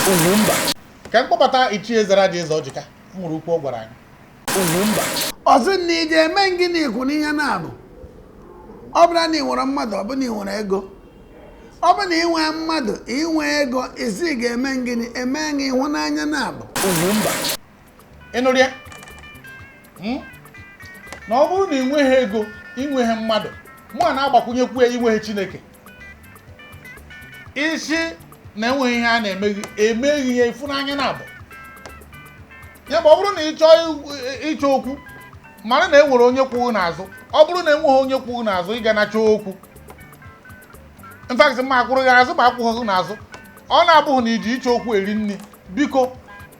UGWUMBA. Ka mkpọbata ichie zara dị eze ọjịka nwere ukwu ọ gwara anyị. UGWUMBA. Ọsị na ije eme ngịnị ikwu n'ihe na-abụ. Ọ bụrụ na ị nwere mmadụ, ọ bụ na ị nwere ego. Ọ bụ na ị nwee mmadụ, ị nwee ego, isi ga-eme ngịnị, eme gị ịhụnanya na-abụ. UGWUMBA. Ị nụrụ ya? Na ọ bụrụ na ị nweghị ego, ị nweghị mmadụ, mụ a na-agbakwunyekwu ya inweghị Chineke. Isi na enweghị ihe a na-emeghị emeghị ya ịfụnanya na-abụ. Ya bụ ọ bụrụ na ị chọọ ịchọ okwu, mara na e nwere onye kwụghị n'azụ. Ọ bụrụ na enweghị onye kwụghị n'azụ, ị ga na chọọ okwu. In fact, ma akwụrụ gị azụ ma akwụghị n'azụ, ọ na-abụghị na iji ịchọ okwu eri nri. Biko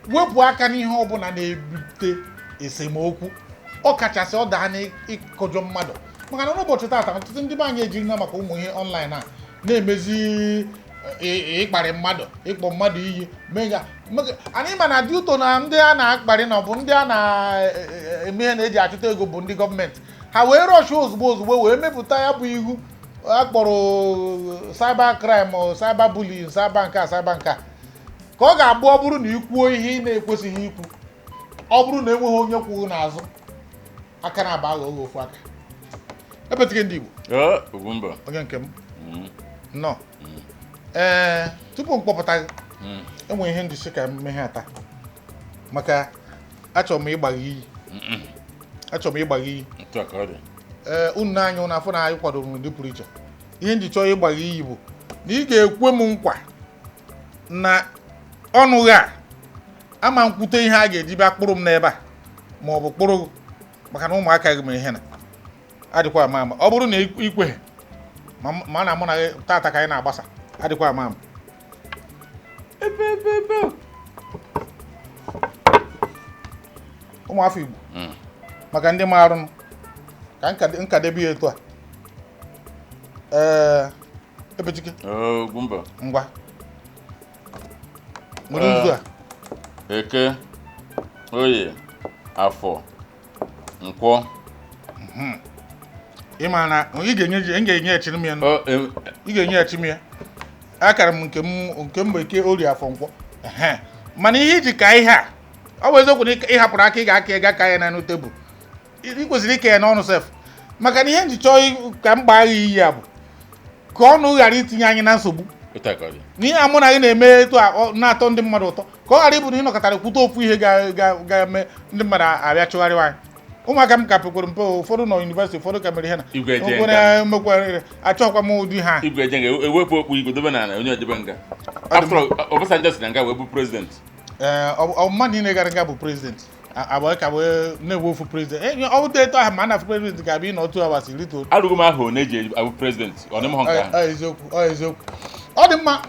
wepụ aka n'ihe ọbụla na-ebute esemokwu, ọ kachasị ọ daa n'ịkọjọ mmadụ. Maka na n'ụbọchị taata ọtụtụ ndị be anyị ejiri na maka ụmụ ihe online a na-emezi ịkparị mmadụ, ịkpọ mmadụ iyi mega. Anyị ma na dị ụtọ na ndị a na-akparị na ọ bụ ndị a na-eme ihe na-eji achụta ego bụ ndị gọọmenti. Ha wee rọchị ozugbo wee mepụta ya bụ ihu akpọrọ cyber crime, cyber bullying, cyber nke a ka ọ ga-abụ ọ bụrụ na ikwuo ihe ị na-ekwesịghị ikwu, ọ bụrụ na enweghị onye kwughị n'azụ, aka na-aba aghụghọ ofu aka. Epetike ndị Igbo. UGWUMBA. Onye nke m nọ tupu m kpọpụta gị, enwe ihe ndị si ka mmeghe ata maka achọrọ m ịgba gị iyi. Unu na-anya ụnụ afọ na anyị kwadoro n'ụdị pụrụ iche. Ihe ndị chọọ ịgba gị iyi bụ na ị ga-ekwe m nkwa na ọnụ gị ama nkwute ihe a ga-eji bịa kpụrụ m n'ebe a ma ọ bụ kpụrụ maka na ụmụaka gị mere ihe na adịkwa ama ama. Ọ bụrụ na ikweghị ma na mụ na gị tata ka anyị na-agbasa, adịkwa ama ama. Ụmụafọ Igbo maka ndị marụ ka nkadebe ya etu a. Epetike. UGWUMBA. Ngwa nwere nzu a. Eke, Oye, Afọ, Nkwọ. Ị ma na ị ga-enye echiri m ya. Ị ga-enye echi m ya. Akara m nke m bụ Eke, Orie, Afọ, Nkwọ. Mana ihe iji ka ihe a, ọ bụ eziokwu na ị hapụrụ aka ị ga-aka ịga ka ya na tebụl. Ị kwesịrị ike ya n'ọnụ sef. Maka na ihe nji chọọ ka m gbaa gị iyi ya bụ ka ọnụ ghara itinye anyị na nsogbu. N'ihe a mụ na gị na-eme etu na-atọ ndị mmadụ ụtọ, ka ọ ghara ịbụ na ị nọkọtara kwute ofu ihe ga-eme ndị mmadụ abịa chụgharịwa anyị. Ụmụaka m ka pekwere mpe, ụfọdụ nọ yunivesiti, ụfọdụ ka mere ihe na achọkwa m ụdị ha. Igwe eje ewepụ okpu igwe dobe na onye ojebe nga. After Obasanjo si na nga wee bụ president. Mmadụ niile gara nga bụ president. Abụọ ka wee na-ewe ofu president. Ọ bụta eto ahụ ma a na president ga-abịa ịnọ 2 hours rito. Arụgo m ahụ na-eji abụ president. Ọ dị m hụ nke ahụ. Eziokwu. Ọ dị mma.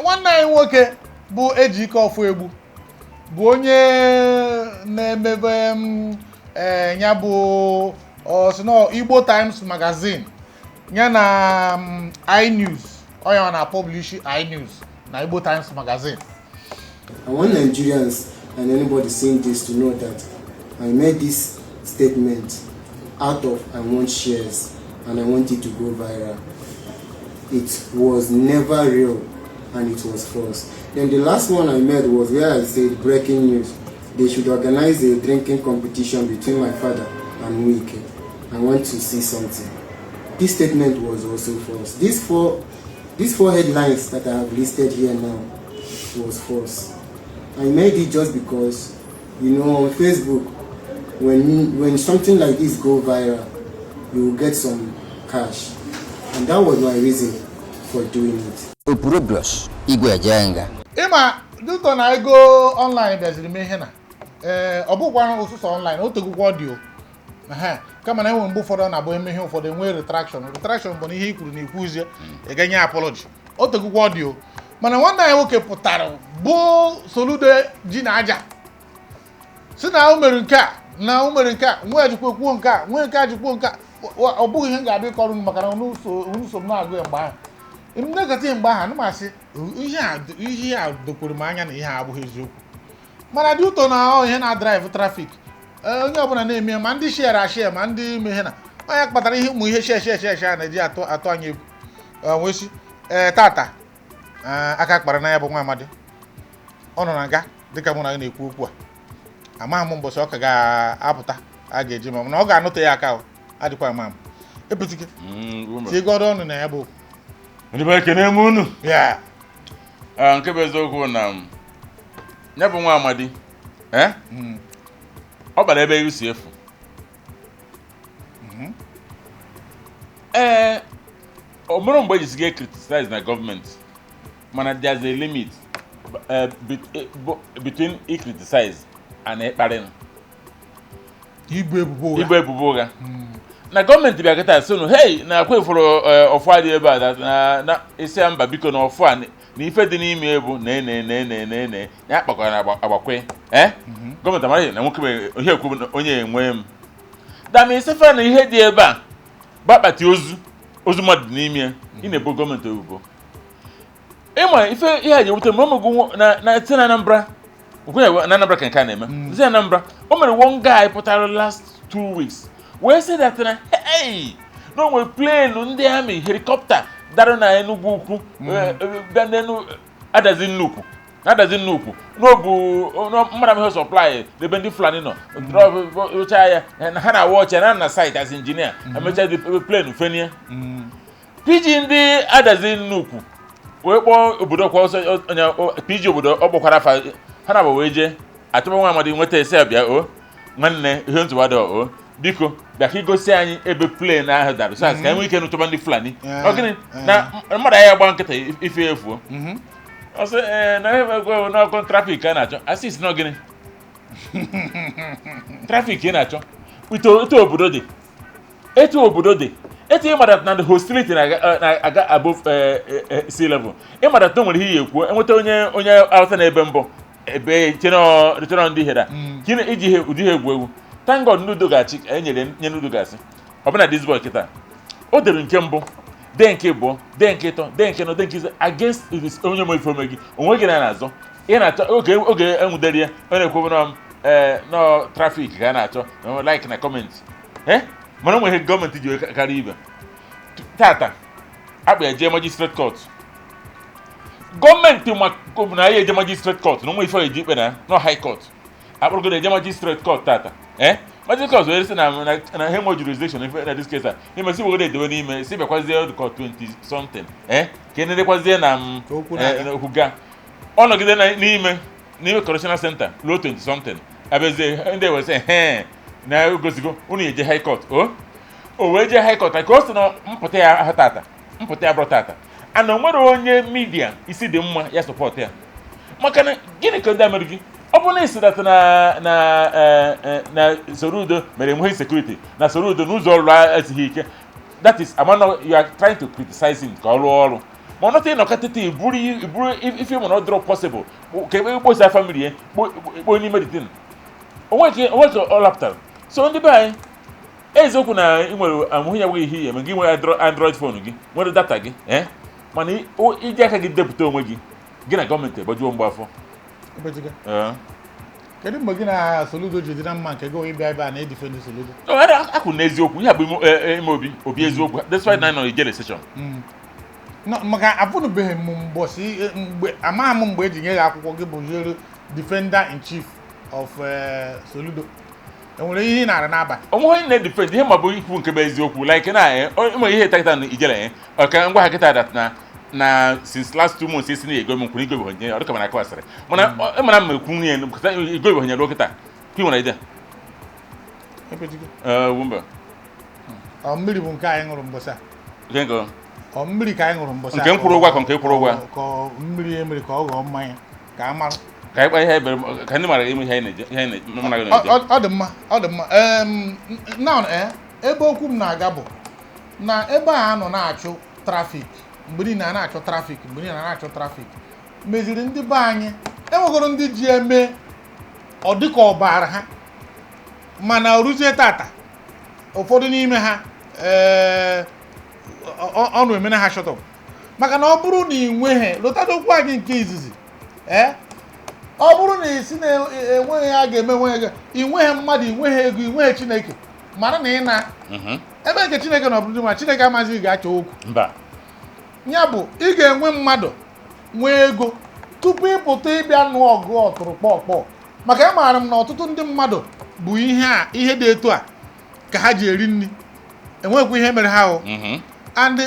Nwanne anyị nwoke bụ Ejike Ọfụegbu bụ onye na-emebe ya bụ Igbo Times magazine ya na iNews. Onye na publish iNews na Igbo Times magazine. I want Nigerians and anybody seeing this to know that I made this statement out of I want shares and I want it to go viral. It was never real and it was false. Then the last one I made was where I said breaking news. They should organize a drinking competition between my father and Wike. I want to see something. This statement was also false. These four headlines that I have listed here now was false. I made it just because, on Facebook, when something like this go viral, you will get some cash. And that was my reason for doing it. Ịma dịtọ na ego online bịaziri mee ihe na ọ bụkwa ụsụsọ online, o tegukwa ọdịo kama na enwe mgbe ụfọdụ na-abụ eme ihe ụfọdụ enwe retraction bụ na ihe i kwuru na ikwuzie ị ga-enye apology, o tegukwa ọdịo. Mana nwanne anyị nwoke pụtara bụ Soludo ji na aja si na o mere nke a na o mere nke a, nwe jikwa kwuo nke a, nwe nke a jikwuo nke a. Ọ bụghị ihe ga-abịa ịkọrọ maka na unu so m na-agụ ya mgbe ahụ. Mmekọta mgbe ahụ anụmasị ihe a dokwuru m anya na ihe a abụghị eziokwu. Mana dị ụtọ na ihe na-drive trafik, onye ọbụla na-eme ma ndị share ma ndị ime ihe na onye kpatara ihe ụmụ ihe share a na-eji atụ anya egwu. Wee si tata aka kpara na ya bụ nwa amadi ọ nọ na nga dịka mụ na gị na-ekwu okwu a amaghị m mbọsị ọ ka ga-apụta a ga-eji ma na ọ ga-anụte ya aka adịkwa ama m epụtike tiegoro ọnụ na ya bụ ndị be ekene m unu ya nke bụ eziokwu na ya bụ nwa amadi ọ bara ebe iru si efu ọ bụrụ mgbe eji ga criticize na gọọmenti mana there's a limit between criticize and ịkparị ibu ebubo ụgha na gọọmenti bịa kịta sị hey na akwa ifuru ọfụ adị ebe a na isi mba biko na ọfụ a na ife dị n'ime ebu na ya kpakwara na agbakwe gọọmenti amara na nwoke bụ ihe ekwu onye enwe m dama isefe na ihe dị ebe a gbakpati ozu mmadụ n'ime ị na-ebo gọọmenti ebubo ịma ife ihe a ji ewute ma omegwu na eti na Anambra okwenye na Anambra ka nke a na-eme zi Anambra o mere one guy pụtara last 2 weeks wee sị that na hey na onwe plane ndị amị helikọpta dara na Enugu ukwu bịa n'enu adazi nnukwu n'obu mmadụ ihe supply ebe ndị Fulani nọ ocha ya ha na-awa ọcha na site as engineer emecha dị plane fenie PG ndị adazi nnukwu wee kpọọ obodo kwa ọsọ PG obodo ọ gbakwara afa ha na-agba wee jee atụma nwa amadi nweta esi abịa nwanne ihe ntụwadị biko bịa ka igosi anyị ebe plane ahụ dara so ka enwe ike n'ụtụba ndị Fulani gịnị na mmadụ anyị agba nkịta ife efuo ọsọ na ego n'ọkụ trafik a na-achọ asis na gịnị trafik ị na-achọ etu obodo dị etu ịmara na the hostility na-aga above sea level ịmara na o nwere ihe ekwu enweta onye alta na ebe mbụ ebe chere ndị hera kine iji ụdị ihe egwu thank God n'udo ga-achị enyere nye n'udo ga-asị ọbụna this boy kịta o dere nke mbụ dee nke abụọ dee nke ịtọ dee nke nọ dee nke ise against onye ma ife ome gị onwe gị na-azọ ị na-achọ oge enwudere ya ọ na-ekwu nọ trafik ka a na-achọ like na comment mana o nweghị gọọmenti ji karịa ibe tata akpa eje magistrate court gọọmenti na ya eje magistrate court na onwe ife eji ikpe na high court akpụrụgo eje magistrate court tata magistrate court were sị na he mo jurisdiction na this case a imesi wogode edewe n'ime si bekwazie dịka 20 something ka enedekwazie na huga ọnọgide n'ime correctional center ruo 20 something abezie ndị ewese na gosigo unu eje high court o wee je high court ka o si na mpụta ya ahụ tata mpụta ya bụrụ tata ana o nwere onye media isi dị mma ya support ya maka na gịnị ka ndị amere gị ọ bụ na isi data na Soludo mere enweghị security na Soludo n'ụzọ ọrụ esighị ike that is amano you are trying to criticize him ka ọ rụọ ọrụ ma ọ nọta ịnọkọtịta iburu ife mụ na ọ dịrọ possible ka ebe ikposa family ya kpo n'ime ditin onwe ka ọ lapụtara so ndị be anyị eziokwu na ị nwere amụhụ ya nweghị ihe ihe ma gị nwere Android phone gị nwere data gị mana iji aka gị depụta onwe gị na gọọmenti gbajuo mgbafọ kedu mgbe gị na Soludo ji dị na mma nke gị ịbịa ebe a na-edifendi Soludo akwụ n'eziokwu ihe bụ ime obi eziokwu that's why na nọ ijele session maka afụnụbeghị m mbọsị mgbe amaghị m mgbe eji nye gị akwụkwọ gị bụ yere defender in chief of Soludo enwere ihe ị na-ara n'abalị onweghị na-edifend ihe ma bụ ikwu nke bụ eziokwu like na ịma ihe takịta na ijele ọka ngwa ha kịta dat na since last 2 months esi na-ego m nkwuru igwe onye ọ dịka mana akọwasịrị mana ịmara mma ekwu nwunye igwe onye ruo kịta kwi nwere ide Wumba mmiri bụ nke anyị ṅụrụ mbọsa mmiri ka anyị ṅụrụ mbọsa nke mkwụrụ ụgwọ ka nke kwụrụ ụgwọ ka mmiri emere ka ọ ghọọ mmanya ka a mara ka anyị kpa ihe ebere ka ndị mara ime ihe anyị ọ dị mma now ebe okwu m na-aga bụ na ebe a nọ na-achụ trafik mgbe niile a na-achọ trafik meziri ndị be anyị enwegoro ndị ji eme ọ dịka ọbara ha mana oruzie tata ụfọdụ n'ime ha ọnụ emena ha shọtọ maka na ọ bụrụ na ị nweghị lụtadokwu anyị nke izizi ọ bụrụ na isi na enweghị ya ga-eme nweghị ị nweghị mmadụ ị nweghị ego ị nweghị Chineke mara na ị na ebe nke Chineke na ọbụrụ ma Chineke amaghị ị ga-achọ okwu ya bụ ị ga-enwe mmadụ nwee ego tupu ịpụta ịbịa nụọ ọgụ ọtụrụkpọkpọ maka amaara m na ọtụtụ ndị mmadụ bụ ihe dị etu a ka ha ji eri nri enwekwa ihe mere ha o and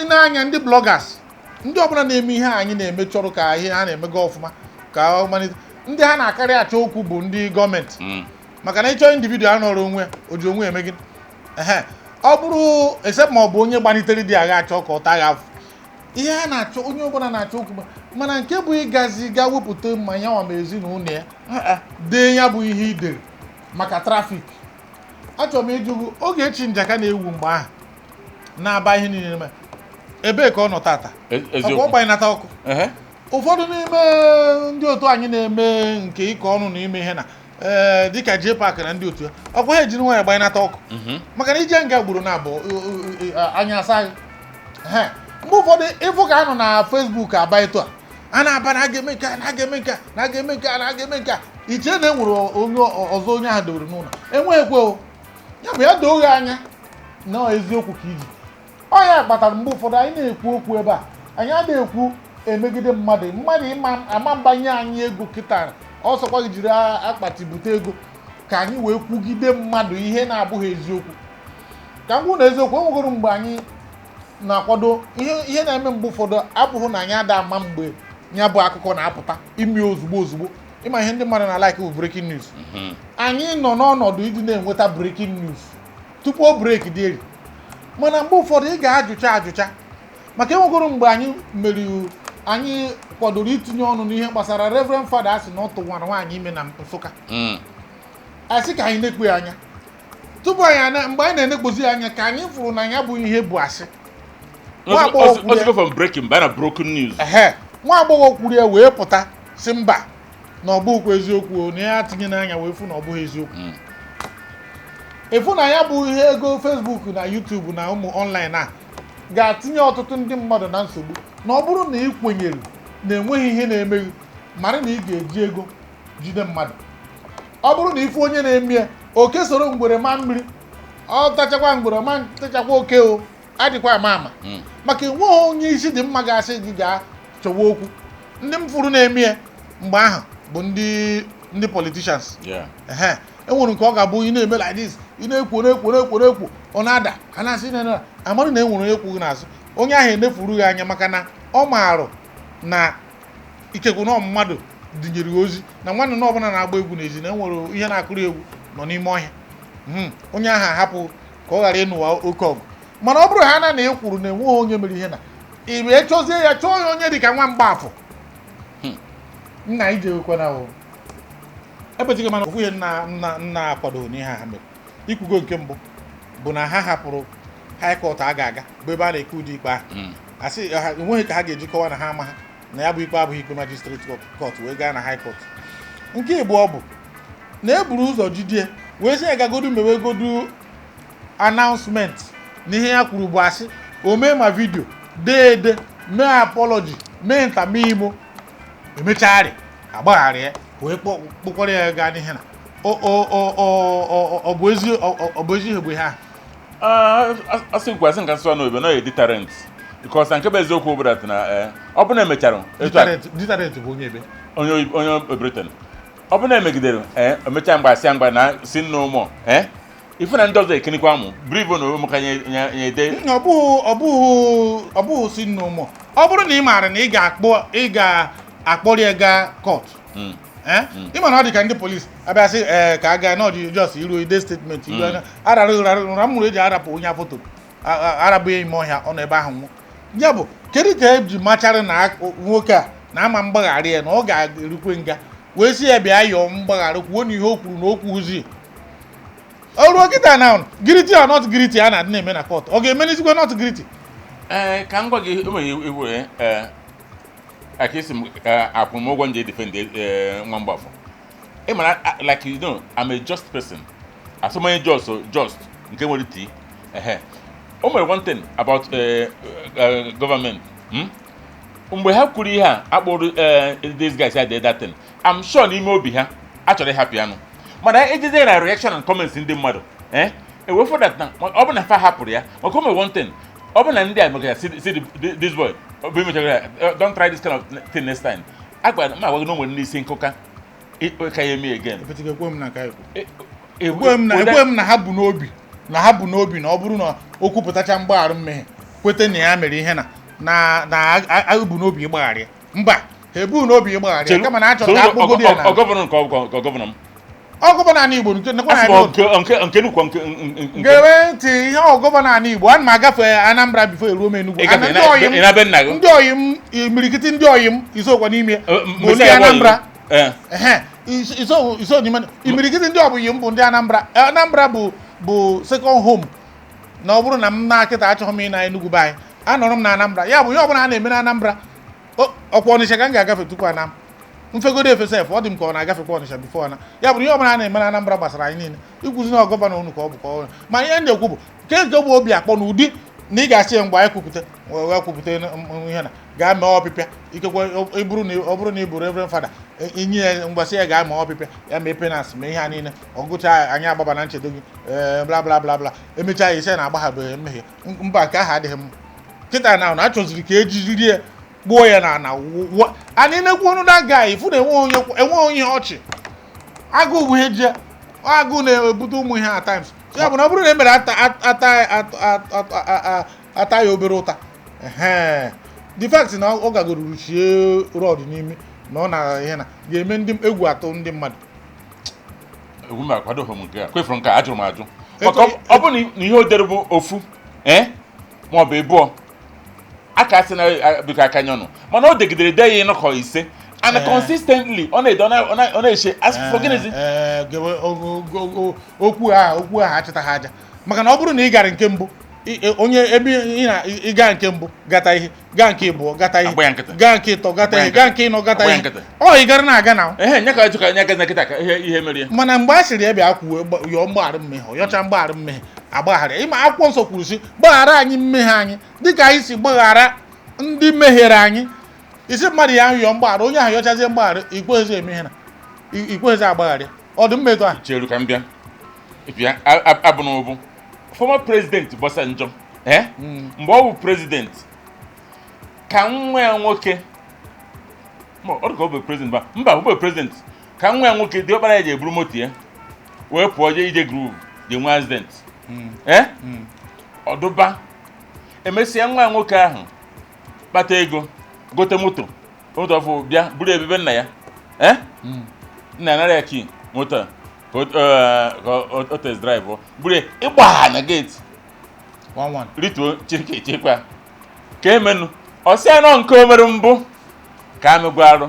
n'anya ndị bloggers ndị ọbụla na-eme ihe anyị na-eme chọrọ ka ihe ha na-emega ọfụma ka ọmalite ndị ha na-akarị achọ okwu bụ ndị gọọmenti maka na ịchọ individual nọrọ onwe o ji onwe eme gị ọ bụrụ except ma ọ bụ onye gbanitere dị agha achọ ka ọ taa ya afọ ihe a na-achọ onye ọbụla na-achọ okwu mana nke bụ ịgazi ga wepụta mmanya nwa ma ezinụlọ ya dee ya bụ ihe idere maka trafik achọrọ m ịjụ oge echi njaka na-ewu mgbe ahụ na-aba ihe niile ma ebee ka ọ nọ tata ọ gbanyelata ọkụ ụfọdụ n'ime ndị otu anyị na-eme nke ịkọ ọnụ na ime ihe na dịka J Park na ndị otu ya ọkwa ha ejiri nwanyị gbanyelata ọkụ maka na ije nga gburu na abụọ anya asaghị mgbe ụfọdụ ịfụ ka anọ na Facebook aba etu a na-aba na aga-eme nke na aga-eme nke na aga-eme nke na aga-eme nke iche na enwere onye ọzọ onye ahụ dowere n'ụlọ enweghịkwe o ya bụ ya doo gị anya na eziokwu ka iji ọ ya kpatara mgbe ụfọdụ anyị na-ekwu okwu ebe a anyị adịghị ekwu emegide mmadụ ama mbanye anyị ego kịta ọsọkwa gị jiri akpati bute ego ka anyị wee kwugide mmadụ ihe na-abụghị eziokwu ka m gwụ na eziokwu enwegoro mgbe anyị na-akwado ihe na-eme mgbe ụfọdụ abụghị na anyị ada ama mgbe ya bụ akụkọ na-apụta ime ozugbo ịma ihe ndị mmadụ na-like bụ breaking news anyị nọ n'ọnọdụ ịdị na-enweta breaking news tupu o break dị eri mana mgbe ụfọdụ ị ga-ajụcha maka enwegoro mgbe anyị kwadoro itinye ọnụ n'ihe gbasara Reverend Father asị na ọ tụwara nwaanyị ime na Nsụka asị ka anyị na-ekpe ya anya tupu anyị mgbe anyị na-enekpozi ya anya ka anyị fụrụ na ya bụ ihe bụ asị nwa agbọghọ kwuru ya wee pụta si mba na ọ bụghịkwa eziokwu na ya tinye n'anya wee fụ na ọ bụghị eziokwu efu na ya bụ ihe ego Facebook na YouTube na ụmụ online a ga-atinye ọtụtụ ndị mmadụ na nsogbu na ọ bụrụ na ị kwenyere na enweghị ihe na-emeghị mara na ị ga-eji ego jide mmadụ ọ bụrụ na ife onye na-eme ya oke soro mgbere ma mmiri ọ tachakwa mgbere ma tachakwa oke o adịkwa ama maka enweghị onye isi dị mma ga-asị gị gaa chọwa okwu ndị m fụrụ na-eme ya mgbe ahụ bụ ndị politicians enwere nke ọ ga-abụ ị na-eme like this ị na-ekwo ọ na-ada a na-asị na amarụ na enwere onye kwughị n'azụ onye ahụ enefuru gị anya maka na ọ maarụ na ikekwu na mmadụ dinyere ozi na nwanne na ọbụla na-agba egwu n'ezi na enwere ihe na-akụrụ egwu nọ n'ime ọhịa onye ahụ ahapụ ka ọ ghara ịnụwa oke ọgụ mana ọ bụrụ ha na ekwuru na enweghị onye mere ihe na ibe echọzie ya chọọ ya onye dị ka nwa Mgbafọ nna ije ekwana ebechighị mana ofu ihe nna akwado n'ihe ha mere ikwugo nke mbụ bụ na ha hapụrụ High Court a ga-aga bụ ebe a na-eke ụdị ikpe ahụ asị enweghị ka ha ga-ejikọwa na ha ama ha na ya bụ ikpe abụghị ikpe Magistrate Court wee gaa na High Court nke ịbụọ bụ na eburu ụzọ jidie wee sị ya gagodu mewegodu announcement na ihe ya kwuru bụ asị o mee ma vidio dee ede mee apology mee ntamimo emechagharị agbagharị ya wee kpọkọrọ ya gaa n'ihe na ọ bụ ezi ihe bụ ihe ahụ asị nkwasị nka nsọ n'obe na deterrent because nke bụ eziokwu bụ dat na ọ bụ na emechara deterrent bụ onye ebe onye Britain ọ bụ na emegidere emecha mgbe asịa mgbe na si nna ụmụ ife na ndị ọzọ ekenikwa mụ brivo na ụmụka nye ede ọ bụghị si nna ụmụ ọ bụrụ na ị maara na ị ga-akpọrọ ya gaa court ịma na ọ dị ka ndị polisi abịa sị ka a gaa n'ọdị jos iru ide statement iru anya arara mmụrụ eji arapụ onye foto arabụghị ime ọhịa ọ nọ ebe ahụ nwụ ya bụ kedu ka eji machara na nwoke a na ama mgbagharị ya na ọ ga-erukwe nga wee sị ya bịa yọọ mgbagharị kwuo na ihe o kwuru na o kwuzi o ruo kịta na guilty or not guilty a na-adị na-eme na court ọ ga-emenizikwa not guilty ka m gwa gị enweghị iwu aka isi m akwụmụgwọ nje defend nwa Mgbafọ ịmara like you know I'm a just person asọmanye just nke nwere tii o nwere one thing about government mgbe ha kwuru ihe a akpọrọ these guys had that thing I'm sure n'ime obi ha achọrọ ịhapụ ya nụ mana ejize na reaction and comments ndị mmadụ ewefọ that na ọ bụ na fa hapụrụ ya maka o nwere one thing ọ bụ na ndị a maka see this boy don't try this kind of thing next time agwa ma agwa no nwere n'isi nkụka ka ya eme again ekwe m na ka ekwe m na ha bụ n'obi na ha bụ n'obi na ọ bụrụ na o kwupụtacha mgbaghara mmehie kwete na ya mere ihe na bụ n'obi ịgbaghara mba ha ebu n'obi ịgbaghara kama na achọrọ ka akpụgodi ya na gọvanọ nke gọvanọ m gọvanọ anyị Igbo nke nukwu gewe ntị ihe gọvanọ anyị Igbo ana m agafe Anambra bifo eruo m Enugu ndị oyi m imirikiti ndị oyi m isokwa n'ime bụ ndị Anambra iso n'ime imirikiti ndị ọbụghị m bụ ndị Anambra bụ second home na ọ bụrụ na m na-akịta achọghị m ị na Enugu be anyị anọrọ m na Anambra ya bụ ihe ọbụla a na-eme na Anambra ọkwa Ọnịsha ka m ga-agafe tupu ana mfegodo efesef ọ dị m ka ọ na-agafekwa Ọnịsha bifo na ya bụrụ ihe ọbụla a na-eme na Anambra gbasara anyị niile ikwuzi na gọvanọ unu ka ọ bụ ka ọ ma ihe ndị ekwu bụ nke bụ obi akpọ na ụdị na ị ga-achị ya mgbe anyị kwupụta ihe na gaa mee ọpịpịa ikekwe ọ bụrụ na ị bụ Reverend Fada inye ya mgbasị ya gaa mee ọpịpịa ya mee penans mee ihe ha niile ọgụcha anyị agbaba na nchedo gị bla bla bla bla emechaa ya ise na-agbaghabeghị mmehie mba nke ahụ adịghị mma kịta na achọziri ka ejiri ya gbuo ya na anyị na-ekwu ọnụ na ga ifu na enwe onye ọchị agụụ bụ ihe ji agụụ na-ebute ụmụ ihe at times ya bụ na ọ bụrụ na e mere ata ya obere ụta the fact na ọ gagoro ruchie rọd n'ime na ọ na ihe na ga-eme ndị egwu atụ ndị mmadụ egwu m akwado hom nke a kwefuru nke ajụrụ m ajụ maka ọ bụ na ihe o dere bụ ofu ma ọ bụ ịbụọ aka asị na biko aka nye ọnụ mana o degidere de ya ịnọkọ ise and consistently ọ na-ede ọ na-eche for gịnịzi okwu ahụ achịtaghị aja maka na ọ bụrụ na ị gara nke mbụ onye ebe ịga nke mbụ gata ihe gaa nke ịbụọ gata ihe gaa nke ịtọ gata ihe gaa nke ịnọ gata ihe ọ ị gara na-aga na nye ka ajụka anya gaza nkịta ka ihe mere ya mana mgbe a sịrị ya bịa kwuo yọọ mgbaghara mmehie ọyọcha mgbaghara mmehie agbaghara ịma akwụkwọ nsọ kwuru si gbaghara anyị mmehie anyị dịka anyị si gbaghara ndị mehiere anyị isi mmadụ ya ahụ yọọ mgbaghara onye ahụ yọchazie mgbaghara ikweghezi emehie na ikweghezi agbaghara ọ dị mma etu ahụ cheru ka m bịa abụ na ụbụ former president Obasanjo mgbe ọ bụ president ka nwa ya nwoke ọ dị ka ọ bụ president mba ọ bụ president ka nwa ya nwoke dị ọkpara ya ji eburu moto ya wee pụọ ije groove dị nwa accident ọdụba emesịa nwa ya nwoke ahụ kpata ego gote moto ọfụ bịa buru ebebe nna ya nna nara ya kii moto o test drive buru ịgba na gate rituo Chineke chekwa ka emenu ọsị anọ nke o mere mbụ ka amegwa arụ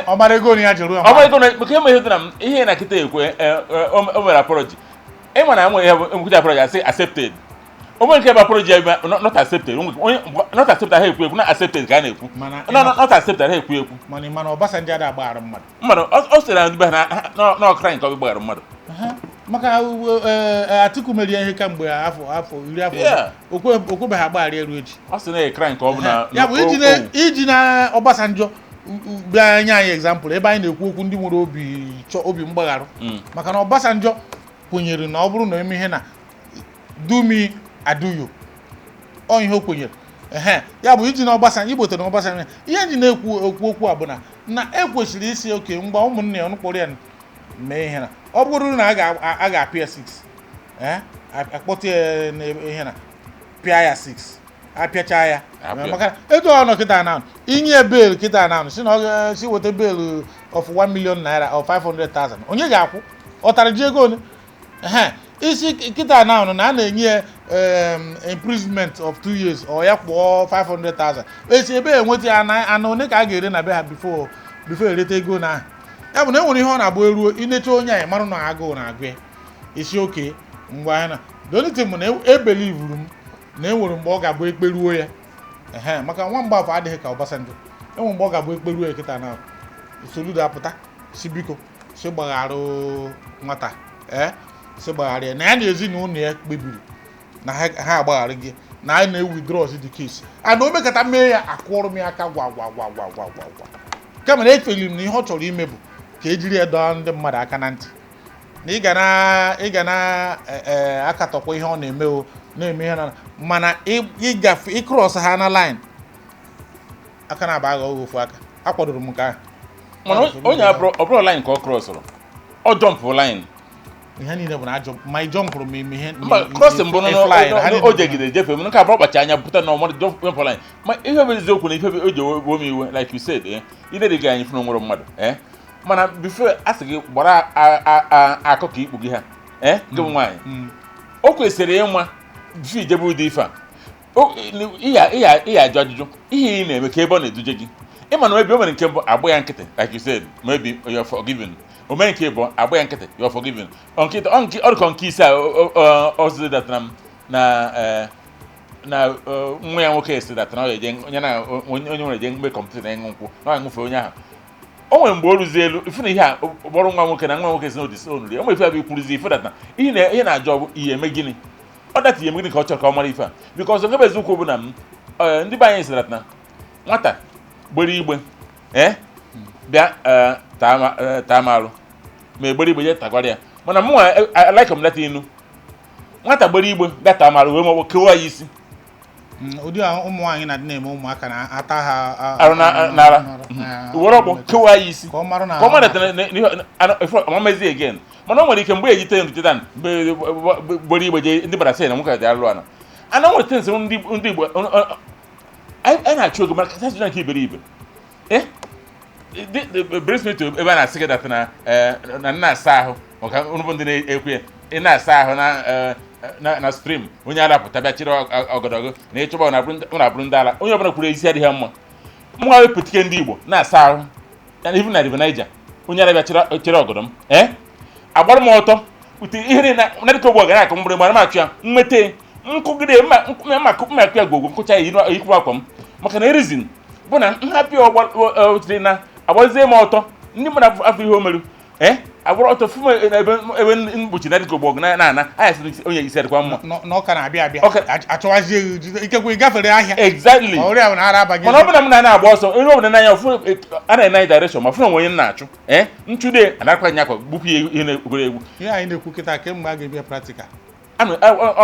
ọmara ego ya jụrụ maka emeghe dị na ihe na kịta ekwe o mere apology ịma na enwe ihe nkwuchi apology asị accepted o nwere nke ebe apology not accepted not accepted ha ekwu na accepted ka a na-ekwu not accepted ha ekwu mana Obasanjo ada agbaghara mmadụ ọ sịrị na ndị be ha na ọkra nke ọ gbaghara mmadụ maka Atiku mere ihe kamgbe afọ 10 okwebeghị agbaghara eru echi ọ sị na ekra nke ọ bụ na ya bụ iji na Obasanjo bịa nye anyị example ebe anyị na-ekwu okwu ndị nwere obi mgbagharụ maka na Obasanjo kwenyere na ọ bụrụ na eme ihe na do me aduyo ọ ihe o kwenyere ya bụ iji na Obasanjo igbotere na Obasanjo ihe ji na-ekwu okwu a bụ na ekwesịrị isi oke mgbe ụmụnne ya ọnụkpọrọ ya mee ihe na ọ bụrụ na a ga-apịa 6 akpọta ya ihe na pịa ya 6 apịacha ya maka etu ọ nọ kịta na inye bel kịta na si na ọ si weta bel of 1 million naira or 500,000 onye ga-akwụ ọ tara ji ego one isi kịta na a na-enye imprisonment of 2 years ọ ya kwụọ 500,000 esi ebe enweta ya ana one ka a ga-ere na be ha before ereta ego na ya bụ na enwere ihe ọ na-agba eruo inecha onye anyị marụ na agụụ na-agụ ya isi oke mgbe anyị na donitin m na ebelivuru m na enwere mgbe ọ ga-abụ ekperuo ya maka nwa mgbafọ adịghị ka Obasanjo enwere mgbe ọ ga-abụ ekperuo ya kịta na Soludo apụta si biko si gbagharụ nwata si gbagharị ya na ya na ezinụlọ ya kpebiri na ha agbaghara gị na anyị na-ewithdraw the case ana o mekata mee ya akwụrụ m ya aka gwa kama na efeli m na ihe ọ chọrọ ime bụ ka ejiri ya dọọ ndị mmadụ aka na ntị na ị ga na akatọkwa ihe ọ na-eme na-eme ihe na mana ịgafe ịkrọs ha na line aka na-aba agha ofu aka akwadoro m nke ahụ mana onye ọbụrụ line ka ọ crossụrụ ọ jọmpụ line ihe niile bụ na ajọ ma ị jọmpụrụ ma ime ihe crossing bụ o jegide jefe m nke abụrụ kpacha anya pụta na ọmọdụ jọmpụ line ma ihe bụ eziokwu na ihe o ji wuo m iwe like you said ile gị anyị fụrụ nwere mmadụ mana before a sị gị gbara akụ ka ikpu gị ha gị nwaanyị o kwesịrị ịma bifo ijebe ụdị ife a ihe ajụ ajụjụ ihe ị na-eme ka ebe ọ na-eduje gị ịma na mebi o mere nke mbụ agba ya nkịtị like you said maybe you're forgiven o mere nke bụ agba ya nkịtị you're forgiven ọ dịka nke ise a ọzọ datara m na nwa ya nwoke esi datara onye nwere je mgbe kọmputa na ịṅụ nkwụ na ọ ṅụfe onye ahụ o nwere mgbe o ruzi elu ifu na ihe a gbọrọ nwa nwoke na nwa nwoke si n'odisi onuri o nwere ife abụ ikwuruzi ife datara ihe na-ajọ bụ ihe eme gịnị ọ data ihe eme gịnị ka ọ chọrọ ka ọ mara ife a bikọs nke bụ eziokwu bụ na ndị be anyị si datara nwata gbere igbe bịa taa m alụ ma egbere igbe je tagwara ya mana mụ alaika m leta inu nwata gbere igbe bịa taa m alụ wee maọbụ kewa ya isi ụdị ụmụ nwaanyị na-adị na-eme ụmụaka na-ata ha arụ n'ara were ọkpọ kewa ya isi ka ọ mara amamezi again mana o nwere ike mgbe ejite nruteta mgbe gbere igbe je ndị bara sị na nwoke dị alụ ana nwere tensị ndị Igbo anyị na-achụ oge mara kasị na nke iberibe brings me to ebe a na-asị gị data na na-asa ahụ maka ụnụbụ ndị na-ekwe ya ị na-asa ahụ na stream onye ara pụta bịa chịrị ọgọdọgọ na ịchọba na-abụrụ ndị ala onye ọbụla kwuru ezi adịghị mma mụ nwa wepụtike ndị Igbo na-asa ahụ ibu na river Niger onye ara bịa chịrị ọgọdọ m agbara m ọtọ ute ihe na dịka ogbo gara akụ mgbere mara machụ ya nweta nkụgide mmakụ ya gwogwo nkụcha ya yikwu akwa m maka na erizin bụ na nhapị ọgbatịrị na agbazie m ọtọ ndị mmadụ afọ ihe o merụ agbara ọtọ fụ ebe mgbochi na dịka ogbo na-ana anya sị onye isi adịkwa mma n'ọka na-abịa achọwazie ikekwe ịgafere ahịa exactly mana ọ bụla m na-agba ọsọ onye ọbụla n'anya ofu a na-enye direction ma fụna onye na-achụ nchude anarakwa nya akwa gbupụ ya ihe na-egwuru egwu ihe anyị na-ekwu kịta kemgbe a ga-ebịa practical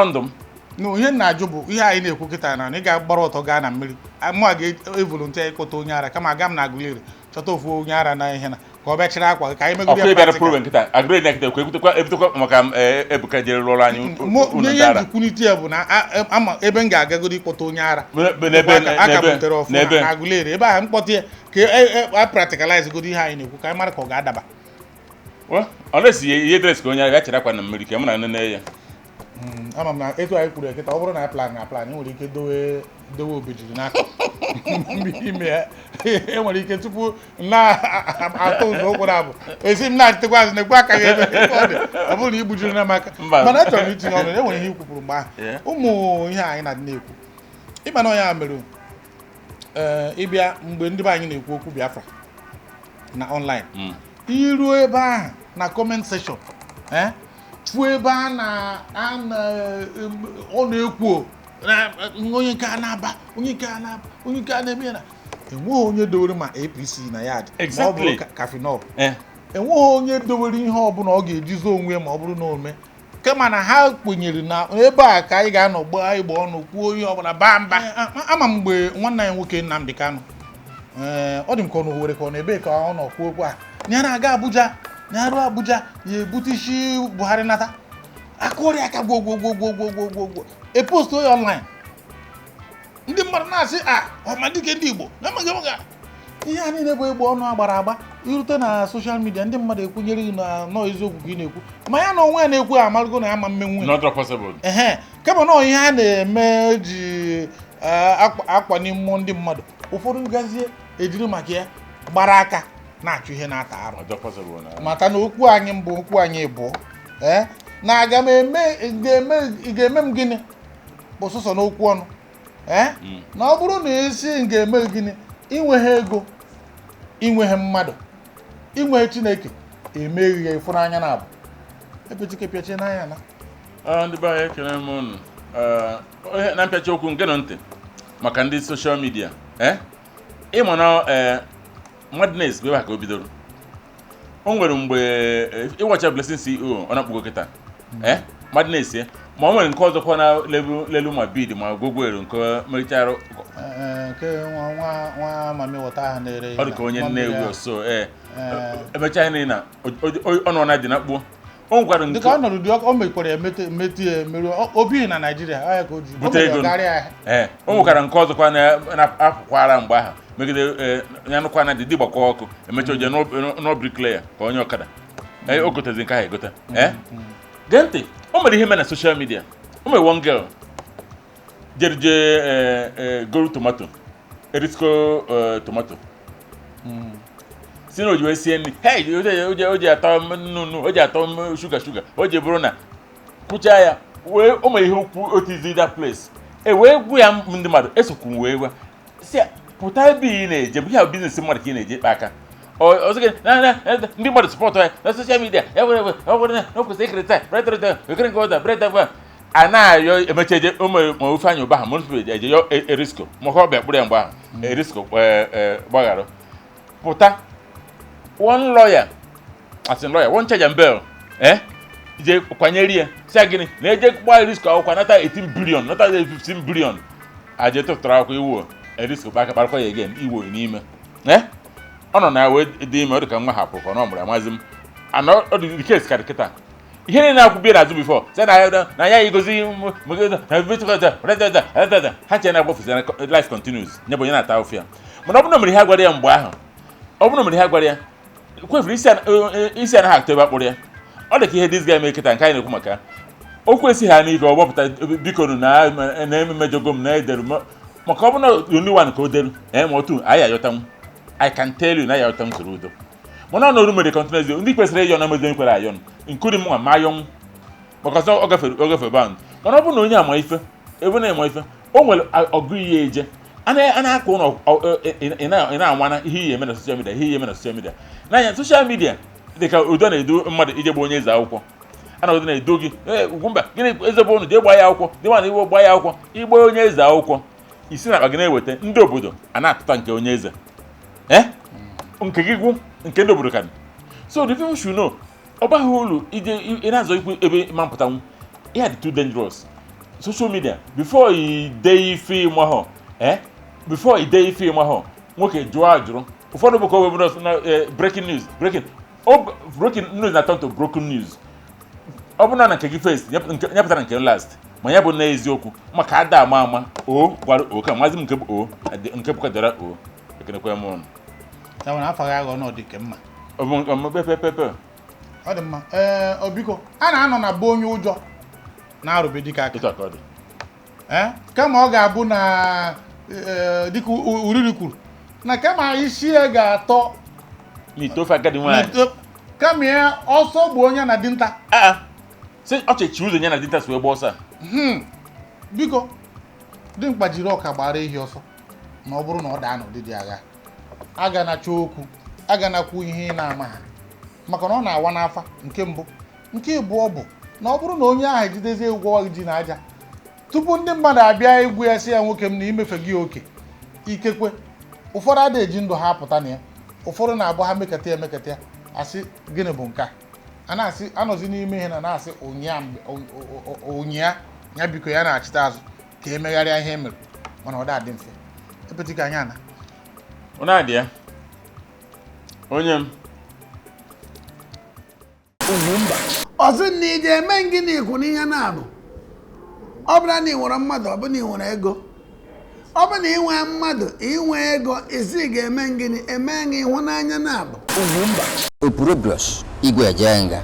ndụ m na ihe na-ajụ bụ ihe anyị na-ekwu kịta na ị ga-agbara ọtọ gaa na mmiri mụ a ga-evolontia ịkpọta onye ara kama aga m na Agụleri chọta ofu onye ara na ihe na ka ọ bịa chịrị akwa ka anyị megide ya ebutekwa maka Ebuka jere rụọrọ anyị ihe njikwunite ya bụ na ama ebe m ga-agagoro ịkpọta onye ara aka butere ọfụma na Agụleri ebe ahụ mkpọta ya ka a practicalize godo ihe anyị na-ekwu ka anyị mara ka ọ ga-adaba ọ na-esi ihe dres ka onye ara ya chịrị akwa na mmiri ka mụ na nne ya ama m na etu anyị kwuru ekịta ọ bụrụ na anyị plan nwere ike dowe obejiri n'aka ime ya enwere ike tupu na-atụ ụzọ ụkwụ na abụ esi m na-achịtekwa azụ na-ekwe aka ya ebe ọ dị ọ bụrụ na igbujiri na maka mana achọrọ m itinye ọnụ enwere ihe ikwupụrụ mgbe ahụ ụmụ ihe anyị na-adị na-ekwu ịma na ọnya mere ịbịa mgbe ndị be anyị na-ekwu okwu Biafra na online iruo ebe ahụ na comment section fụ ebe ọ na-ekwu onye nke a na-aba onye nke a na-aba onye nke a na-eme na enweghị onye dowere ma APC na ya dị ma ọ bụrụ kafinọl enweghị onye dowere ihe ọbụla ọ ga-ejizi onwe ma ọ bụrụ na ome kama na ha kwenyere na ebe a ka anyị ga-anọ gbaa igbo ọnụ kwuo ihe ọbụla baa mba ama mgbe nwanne ya nwoke Nnamdi Kanu ọ dị m ka ọ n'Owerri ka ọ na-ebe ka ọ nọ kwuo okwu a nyara aga Abuja nyarụ Abuja ya ebute isi Buhari nata akụrị aka gwogwogwogwogwogwogwo epost onye online ndị mmadụ na-asị ọmadike ndị Igbo na-amaghị ihe a niile bụ egbo ọnụ agbara agba irute na soshal midia ndị mmadụ ekwenyere na nọọ eziokwu ka ị na-ekwu ma ya na onwe ya na-ekwu amarụgo na ya ma mmenwu kama na ihe a na-eme ji akwanye mmụọ ndị mmadụ ụfọdụ gazie ejiri maka ya gbara aka na-achụ ihe na-ata arụ mata na okwu anyị mbụ okwu anyị bụ na aga m ga-eme m gịnị bụ sọsọ n'okwu ọnụ na ọ bụrụ na esi ga-eme gịnị inweghị ego inweghị mmadụ inweghị Chineke emeghị ya ịfụnanya na abụ epechikepịachi n'anya na ndị be anyị ekele m unu na mpịachi okwu nke nọ ntị maka ndị soshal midia ịma na madness bụ ebe ka o bidoro o nwere mgbe ịwacha Blessing CEO ọ na-akpụgo kịta madness ma o nwere nke ọzọkwa na lelu ma bid ma gwogwero nke merichara nke nwa mami wọta ahụ na-ere ọ dị ka onye nne so emecha ihe na ọnụ na dị na kpuo o nwekwara nke dịka ọ nọrọ dị o mekwara emeti meru obi na Naịjirịa ahịa ka o ji bute ego o nwekwara nke ọzọkwa na-apụkwara mgbe ahụ megide ya nụkwa na dị gbakwa ọkụ emecha oje n'obrikleya ka onye ọkada o gotezi nke ahụ egote gee ntị o mere ihe mere na social media o mere one girl jere goro tomato erisko tomato si na o ji wee sie nri hey o ji atọ nnụnụ o ji atọ shuga o ji bụrụ na kwụchaa ya wee o mere ihe ukwu otizi that place wee gwu ya ndị mmadụ esokwu wee gwa si pụta ebe ị na-eje bụ ihe biznes mmadụ ka ị na-eje kpa aka ọzọ gị ndị mmadụ sọpọtụ ya na soshal midia ya were na o kwesịrị ikirịta ekere nke ọda breda a na-ayọ emecha eje ma ofe anya ụba ha mụrụ eje yọ erisko maka ọ bịa kpụrụ ya mgbe ahụ erisko gbaghara pụta one lawyer one charge and bail je kwanyere ya si gịnị na eje gba erisko akwụkwọ nata 18 billion nata 15 billion aje tụtara akwụkwọ iwu erisko kpaka kparakwa ya again iwo n'ime ọ nọ na wee dị ime ọ dị ka nwa hapụrụ ka ọ mụrụ amazi m ana ọ dị kes ka kịta ihe niile na-akwụbie n'azụ bifọ sị na ya igozi ha che na-agbafuzi na life continues nye bụ onye na-ata ofe ya mana ọ bụrụ na mere ha gwara ya mgbe ahụ ọ bụrụ na mere ha gwara ya kwefuru isi anaghị akụta ebe akpụrụ ya ọ dị ka ihe dis guy mee kịta nke anyị na-ekwu maka okwu esi ha n'ike ọ gbapụta biko na-ememejọgo m na ederu maka ọ bụrụ na only one ka o deru ma otu anyị ayọtanwu I can tell you na ya ọta m soro udo mana ọ nọrụ mere kọntinezi ndị kwesịrị ịyọ na mezo nkwere ayọn including mụ ma ayọn maka ọ gafere band mana ọ bụrụ na onye ama ife ebe na-eme ife o nwere ọgụ ihe eje a na-akụ ụlọ ị na-anwana ihe ihe eme na social media ihe ihe eme na social media n'anya social media dị ka udo na-edo mmadụ ije gba onye eze akwụkwọ a na udo na-edo gị Ugwumba gịnị ezebe unu jee gba ya akwụkwọ dị nwana iwe gba ya akwụkwọ igbe onye eze akwụkwọ isi na akpa gị na-eweta ndị obodo a na-atụta nke onye eze nke gị gwụ nke ndị obodo ka so the people should know ọ baghị uru ije na-azọ ikwu ebe ma mpụtanwu ihe dị too dangerous social media before i dee ife ịmahọ nwoke jụọ ajụrụ ụfọdụ bụ ka o webụrụ na breaking news na turn to broken news ọ bụ na nke gị first nyepụtara nke last ma ya bụ na eziokwu maka ada ama o gwara o ka mazi m nke bụ o nke bụkadara o ekenekwa m ọnụ ya nwere afọ aghọ na ọ dị mma ọ dị mma obiko a na-anọ na be onye ụjọ na-arụbe dịka aka kama ọ ga-abụ na dịka uriri kwuru na kama isi ya ga-atọ n'itofe agadi nwaanyị kama ya ọsọ bụ onye na dinta sị ọ chechi ụzọ nye na dinta si wee gba ọsọ biko dimkpa jiri ọka gbara ehi ọsọ ma ọ bụrụ na ọ daa n'ụdịdị agha aga na chọọ okwu aga na kwu ihe ị na-ama ha maka na ọ na-awa n'afa nke mbụ nke ịbụọ bụ na ọ bụrụ na onye ahụ ejidezie ụgwọ ji na aja tupu ndị mmadụ abịa egwu ya si ya nwoke m na imefe gị oke ikekwe ụfọdụ ada eji ndụ ha apụta na ya ụfọdụ na-agba ha mekata ya asị gịnị bụ nke a na-asị anọzi n'ime ihe na-asị ụnyaa ya biko ya na-achịta azụ ka emegharịa ihe emere mana ọ dị mfe epetika anya na ọ na-adị ya onye m Ugwumba ọsị na ije eme gịnị ikwu n'ihe na-abụ ọ bụrụ na ị nwere mmadụ ọ bụ na ị nwere ego ọ bụ na ị nwee mmadụ inwe ego isi ga-eme gịnị eme gị ịhụnanya na-abụ Ugwumba Opuro Brush Igwe Ejenga